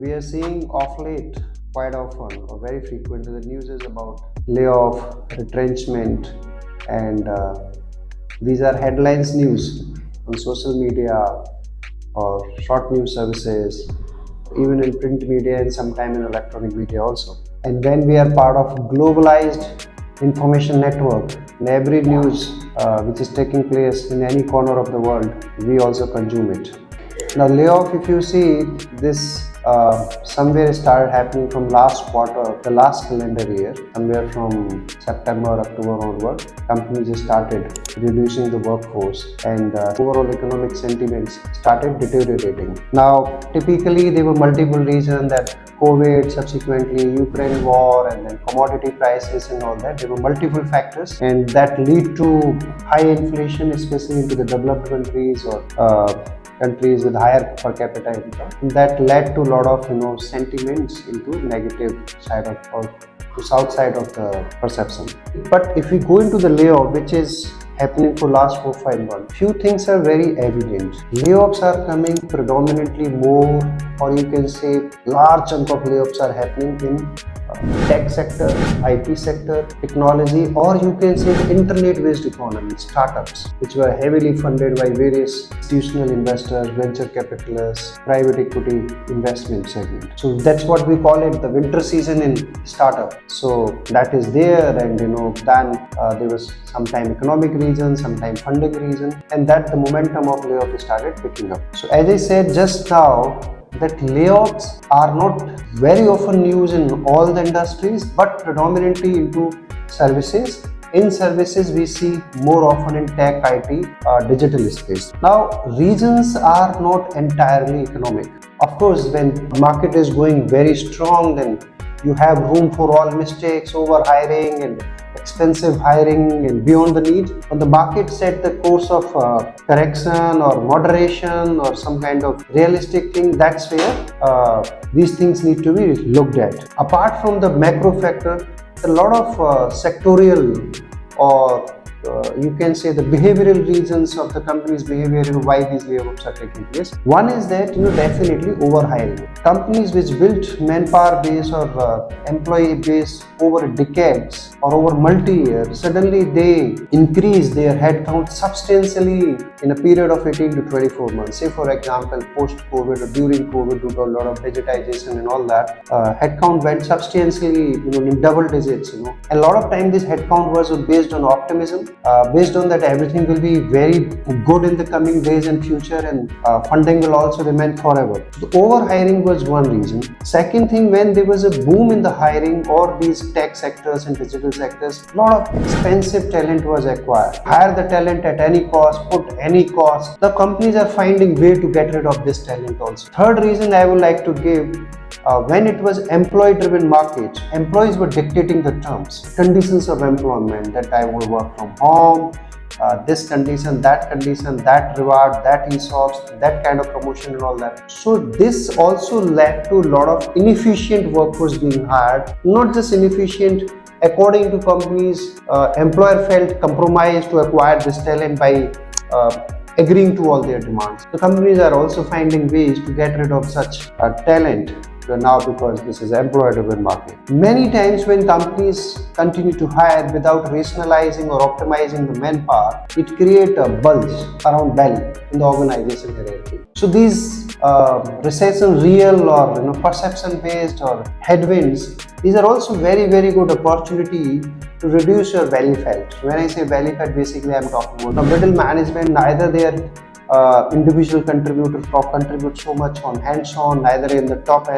We are seeing off late, quite often or very frequently, the news is about layoff, retrenchment, and these are headlines news on social media or short news services, even in print media and sometime in electronic media also. And when we are part of globalized information network, in every news which is taking place in any corner of the world, we also consume it. Now, layoff, if you see this somewhere started happening from last quarter, the last calendar year, somewhere from September, October onward, companies started reducing the workforce and overall economic sentiments started deteriorating. Now, typically there were multiple reasons that COVID, subsequently Ukraine war, and then commodity prices and all that. There were multiple factors, and that lead to high inflation, especially into the developed countries or countries with higher per capita income. That led to a lot of sentiments into negative side of or to south side of the perception. But if we go into the layoff, which is happening for last 4-5 months, few things are very evident. Layoffs are coming predominantly more, or you can say large chunk of layoffs are happening in tech sector, IT sector, technology, or you can say the internet-based economy, startups, which were heavily funded by various institutional investors, venture capitalists, private equity investment segment. So that's what we call it, the winter season in startup. So that is there, and then there was sometime economic reason, sometime funding reason, and that the momentum of layoff started picking up. So as I said just now, that layoffs are not very often used in all the industries, but predominantly into services. In services, we see more often in tech, IT, digital space. Now, reasons are not entirely economic. Of course, when market is going very strong, then you have room for all mistakes, over hiring and expensive hiring and beyond the need. When the market set the course of correction or moderation or some kind of realistic thing, that's where these things need to be looked at. Apart from the macro factor, a lot of sectorial or you can say the behavioral reasons of the company's behavior, why these layoffs are taking place. One is that definitely overhiring. Companies which built manpower base or employee base over decades or over multi-years, suddenly they increase their headcount substantially in a period of 18 to 24 months. Say for example, post-COVID or during COVID, due to a lot of digitization and all that, headcount went substantially in double digits. A lot of time this headcount was based on optimism, based on that everything will be very good in the coming days and future, and funding will also remain forever. So the overhiring was one reason. Second thing, when there was a boom in the hiring or these tech sectors and digital sectors, a lot of expensive talent was acquired. Hire the talent at any cost, put any cost. The companies are finding way to get rid of this talent also. Third reason I would like to give, when it was employee-driven market, employees were dictating the terms, conditions of employment, that I will work from home, this condition, that reward, that ESOPs, that kind of promotion and all that. So this also led to a lot of inefficient workforce being hired, not just inefficient. According to companies, employer felt compromised to acquire this talent by agreeing to all their demands. The companies are also finding ways to get rid of such talent now, because this is employer-driven market. Many times when companies continue to hire without rationalizing or optimizing the manpower, it creates a bulge around belly in the organization hierarchy. So these recession real or perception-based or headwinds, these are also very good opportunity to reduce your belly fat. When I say belly fat, basically I am talking about the middle management. Neither their individual contributors contribute so much on hands-on, neither in the top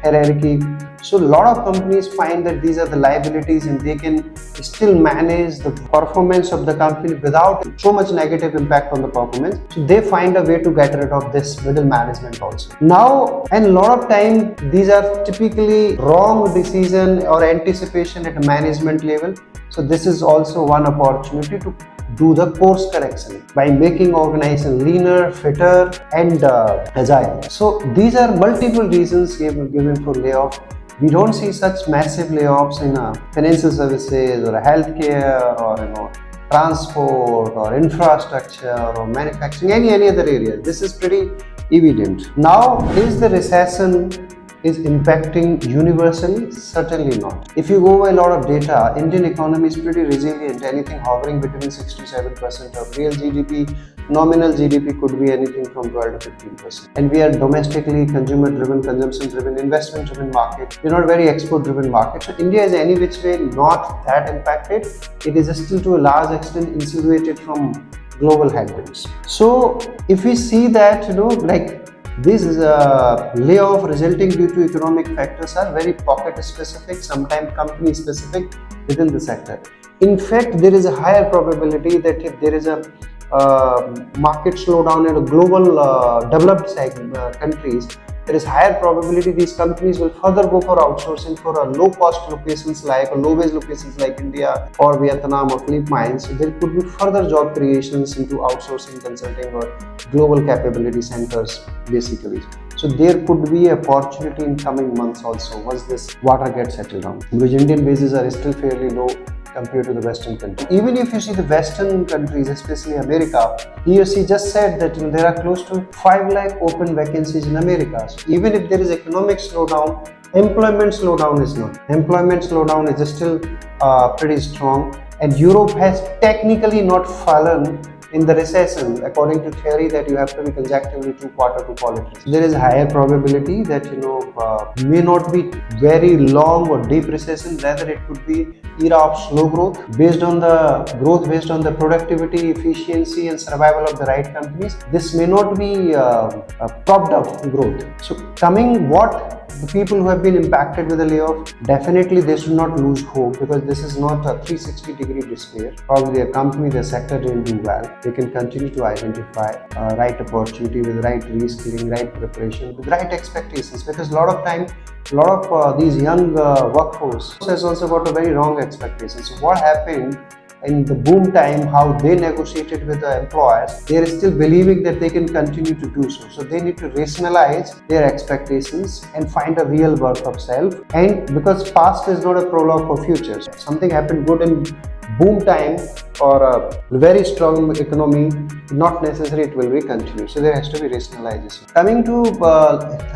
hierarchy. So a lot of companies find that these are the liabilities, and they can still manage the performance of the company without so much negative impact on the performance. So they find a way to get rid of this middle management also. Now, and a lot of time these are typically wrong decision or anticipation at a management level. So this is also one opportunity to do the course correction by making organization leaner, fitter, and agile. So these are multiple reasons given for layoff. We don't see such massive layoffs in financial services or healthcare or transport or infrastructure or manufacturing, any other area. This is pretty evident. Now, is the recession is impacting universally? Certainly not. If you go by a lot of data, Indian economy is pretty resilient, anything hovering between 6 to 7% of real GDP. Nominal GDP could be anything from 12 to 15%. And we are domestically consumer-driven, consumption-driven, investment-driven market. We're not a very export-driven market. So India is any which way not that impacted. It is still to a large extent insulated from global headwinds. So if we see that, these layoff resulting due to economic factors are very pocket specific, sometimes company specific within the sector. In fact, there is a higher probability that if there is a market slowdown in a global developed countries, there is higher probability these companies will further go for outsourcing for low cost locations like low wage locations like India or Vietnam or Philippines. So there could be further job creations into outsourcing, consulting or global capability centers basically. So there could be opportunity in coming months also once this water gets settled down, because Indian wages are still fairly low compared to the Western countries. Even if you see the Western countries, especially America, he or she just said that there are close to 5 lakh open vacancies in America. So even if there is economic slowdown, employment slowdown is not. Employment slowdown is still pretty strong, and Europe has technically not fallen in the recession according to theory that you have to be consecutively 2 quarters to call it. There is a higher probability that may not be very long or deep recession, rather it could be era of slow growth based on the productivity, efficiency and survival of the right companies. This may not be propped up growth. So the people who have been impacted with the layoff, definitely they should not lose hope, because this is not a 360-degree despair. Probably their company, their sector didn't do well. They can continue to identify right opportunity with right reskilling, right preparation, with right expectations, because a lot of these young workforce has also got a very wrong expectation. So what happened in the boom time, how they negotiated with the employers, they are still believing that they can continue to do so. So they need to rationalize their expectations and find a real worth of self. And because past is not a prologue for future. Something happened good in boom time or a very strong economy, not necessarily it will be continued. So there has to be rationalization. Coming to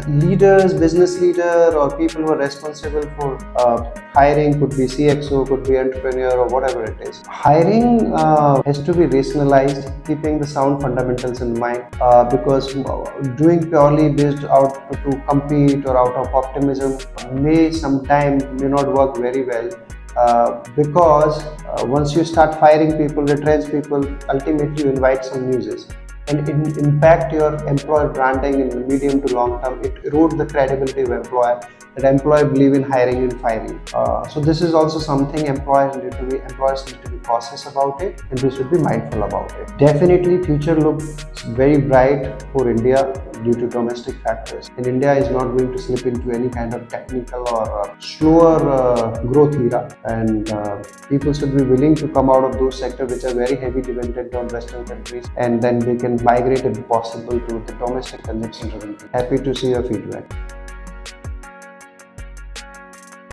leaders, business leader or people who are responsible for hiring, could be CXO, could be entrepreneur or whatever it is. Hiring has to be rationalized, keeping the sound fundamentals in mind, because doing purely based out to compete or out of optimism may not work very well. Because once you start firing people, retrench people, ultimately you invite some news and it impact your employer branding in the medium to long term. It erodes the credibility of employer, that employer believe in hiring and firing. So this is also something employers need to be cautious about it, and we should be mindful about it. Definitely future looks very bright for India due to domestic factors, and India is not going to slip into any kind of technical or slower growth era, and people should be willing to come out of those sectors which are very heavy dependent on Western countries, and then they can migrate if possible to the domestic consumption driven. Happy to see your feedback.